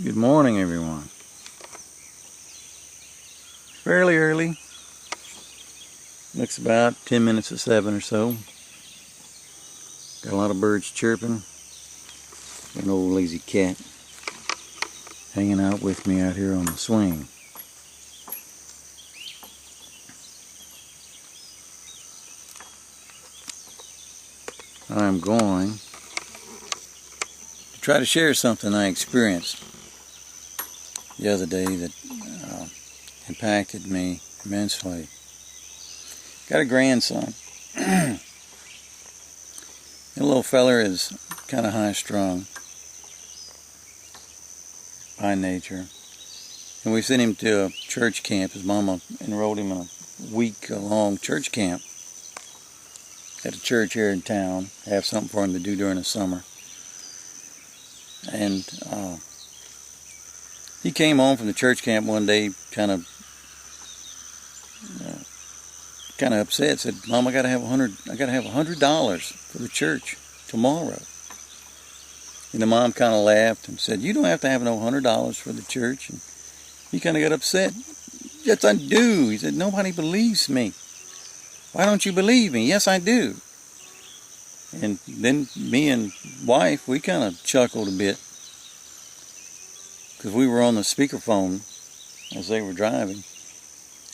Good morning, everyone. Fairly early. Looks about 10 minutes to 7 or so. Got a lot of birds chirping. An old lazy cat hanging out with me out here on the swing. I'm going to try to share something I experienced the other day that impacted me immensely. Got a grandson. The little feller is kind of high-strung by nature. And we sent him to a church camp. His mama enrolled him in a week-long church camp at a church here in town. Have something for him to do during the summer. And he came home from the church camp one day kind of upset. Said, "Mom, I gotta have $100 for the church tomorrow." And the mom kind of laughed and said, "You don't have to have no $100 for the church." And he kind of got upset. "Yes, I do." He said, "Nobody believes me." "Why don't you believe me?" "Yes, I do." And then me and wife, we kind of chuckled a bit because we were on the speakerphone as they were driving,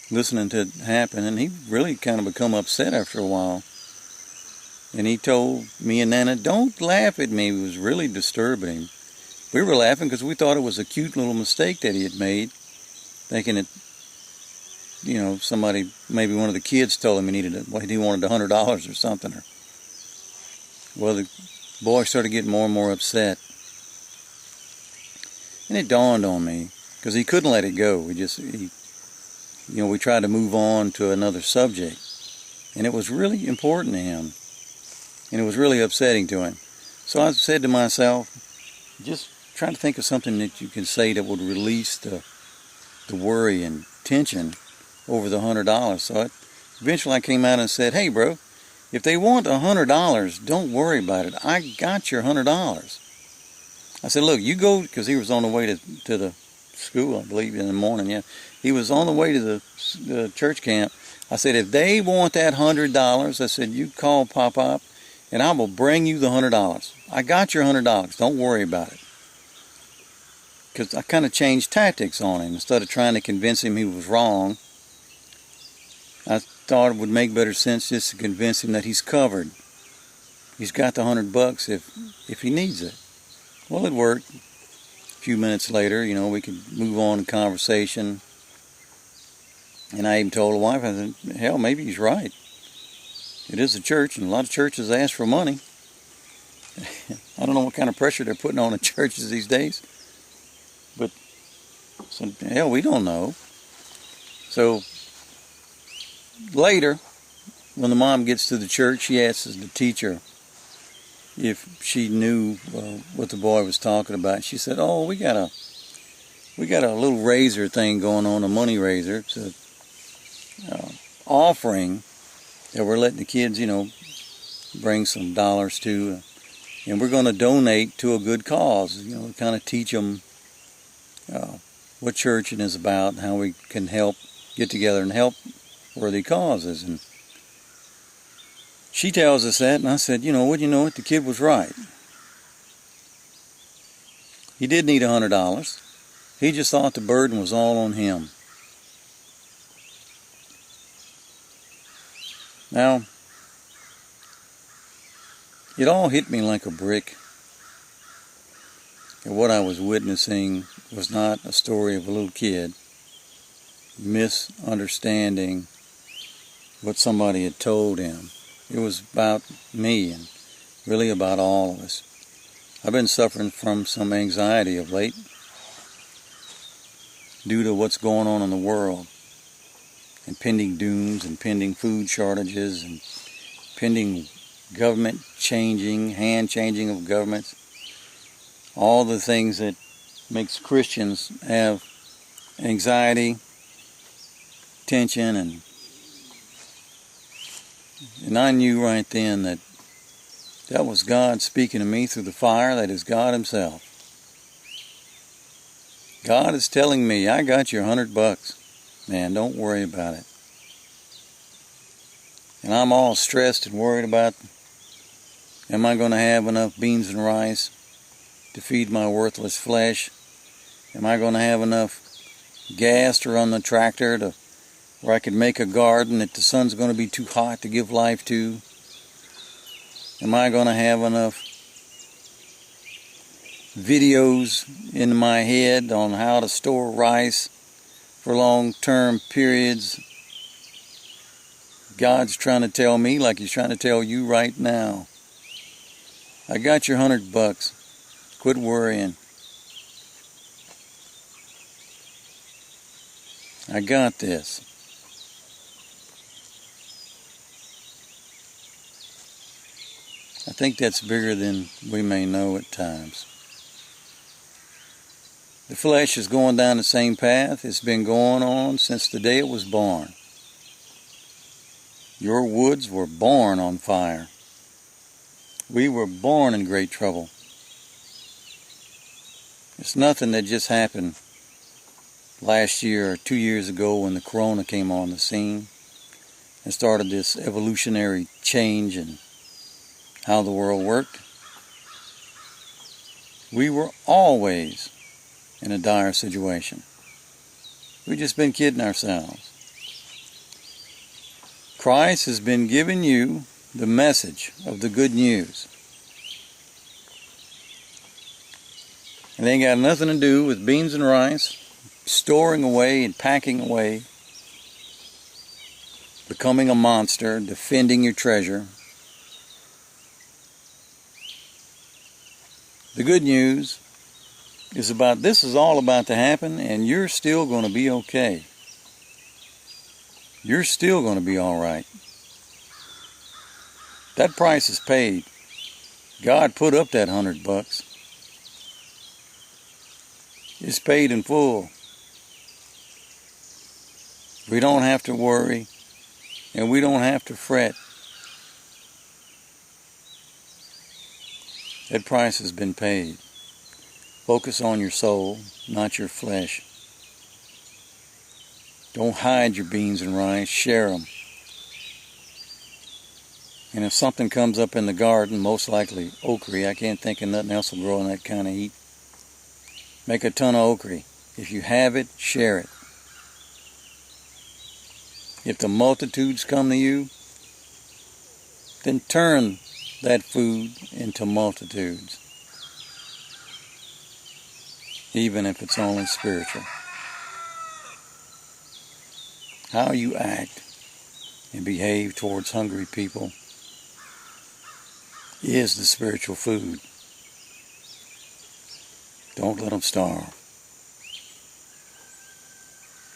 listening to it happen, and he really kind of become upset after a while. And he told me and Nana, "Don't laugh at me." It was really disturbing him. We were laughing because we thought it was a cute little mistake that he had made, thinking that, somebody, maybe one of the kids told him he wanted $100 or something. Well, the boy started getting more and more upset. And it dawned on me, because he couldn't let it go. We tried to move on to another subject. And it was really important to him. And it was really upsetting to him. So I said to myself, just try to think of something that you can say that would release the worry and tension over the $100. So eventually I came out and said, "Hey, bro, if they want $100, don't worry about it. I got your $100. I said, "Look, you go," because he was on the way to the school, I believe, in the morning. Yeah, he was on the way to the church camp. I said, "If they want that $100, I said, you call Pop-Pop, and I will bring you the $100. I got your $100. Don't worry about it." Because I kind of changed tactics on him. Instead of trying to convince him he was wrong, I thought it would make better sense just to convince him that he's covered. He's got the $100 if he needs it. Well, it worked. A few minutes later, we could move on in conversation. And I even told the wife, I said, "Hell, maybe he's right. It is a church, and a lot of churches ask for money." I don't know what kind of pressure they're putting on the churches these days. But, so, hell, we don't know. So, later, when the mom gets to the church, she asks the teacher if she knew what the boy was talking about. She said, "Oh, we got a little raiser thing going on, a money raiser. It's a offering that we're letting the kids, bring some dollars to, and we're going to donate to a good cause. Kind of teach them what churching is about, and how we can get together and help worthy causes." And she tells us that, and I said, "You know what? The kid was right. He did need $100. He just thought the burden was all on him." Now, it all hit me like a brick. And what I was witnessing was not a story of a little kid misunderstanding what somebody had told him. It was about me, and really about all of us. I've been suffering from some anxiety of late due to what's going on in the world. Impending dooms, impending food shortages, and impending government hand changing of governments. All the things that makes Christians have anxiety, tension, and I knew right then that that was God speaking to me through the fire that is God Himself. God is telling me, I got your $100. Man, don't worry about it. And I'm all stressed and worried about, am I going to have enough beans and rice to feed my worthless flesh? Am I going to have enough gas to run the tractor where I could make a garden that the sun's going to be too hot to give life to? Am I going to have enough videos in my head on how to store rice for long-term periods? God's trying to tell me, like He's trying to tell you right now, I got your $100. Quit worrying. I got this. I think that's bigger than we may know at times. The flesh is going down the same path it's been going on since the day it was born. Your woods were born on fire. We were born in great trouble. It's nothing that just happened last year or 2 years ago when the corona came on the scene and started this evolutionary change in how the world worked. We were always in a dire situation. We've just been kidding ourselves. Christ has been giving you the message of the good news. It ain't got nothing to do with beans and rice, storing away and packing away, becoming a monster, defending your treasure. The good news is about this is all about to happen, and you're still going to be okay. You're still going to be all right. That price is paid. God put up that $100. It's paid in full. We don't have to worry, and we don't have to fret. That price has been paid. Focus on your soul, not your flesh. Don't hide your beans and rice, share them. And if something comes up in the garden, most likely okra, I can't think of nothing else will grow in that kind of heat. Make a ton of okra. If you have it, share it. If the multitudes come to you, then turn that food into multitudes. Even if it's only spiritual. How you act and behave towards hungry people is the spiritual food. Don't let them starve.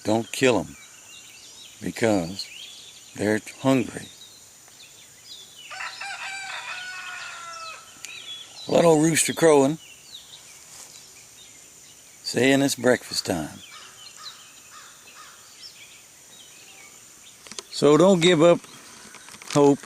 Don't kill them because they're hungry. Well, that old rooster crowing, saying it's breakfast time. So don't give up hope